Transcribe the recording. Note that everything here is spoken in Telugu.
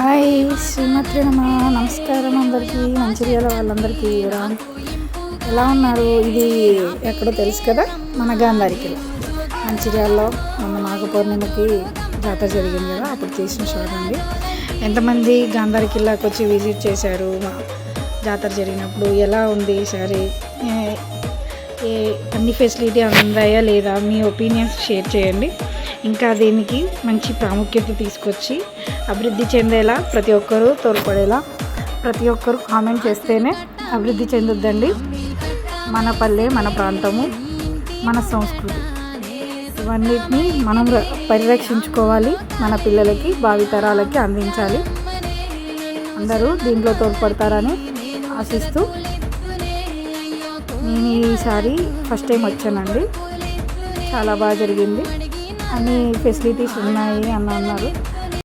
హాయ్ శ్రీమతి నమస్కారం అందరికీ, మంచిర్యాల వాళ్ళందరికీ ఎలా ఉన్నారు? ఇది ఎక్కడో తెలుసు కదా, మన గాంధారికిలో మంచిర్యాలలో మన మాఘ పౌర్ణమికి జాతర జరిగింది కదా, అప్పుడు తీసిన షాట్ అండి. ఎంతమంది గాంధారికిల్లాకి వచ్చి విజిట్ చేశారు, జాతర జరిగినప్పుడు ఎలా ఉంది ఈసారి, అన్ని ఫెసిలిటీ అందాయా లేదా, మీ ఒపీనియన్స్ షేర్ చేయండి. ఇంకా దీనికి మంచి ప్రాముఖ్యత తీసుకొచ్చి అభివృద్ధి చెందేలా ప్రతి ఒక్కరూ తోడ్పడేలా ప్రతి ఒక్కరు కామెంట్ చేస్తేనే అభివృద్ధి చెందుద్దండి. మన పల్లె, మన ప్రాంతము, మన సంస్కృతి ఇవన్నిటిని మనం పరిరక్షించుకోవాలి, మన పిల్లలకి భావితరాలకి అందించాలి. అందరూ దీంట్లో తోడ్పడతారని ఆశిస్తూ నేను ఈసారి ఫస్ట్ టైం వచ్చానండి. చాలా బాగా జరిగింది, అన్ని ఫెసిలిటీస్ ఉన్నాయి అని అన్నారు.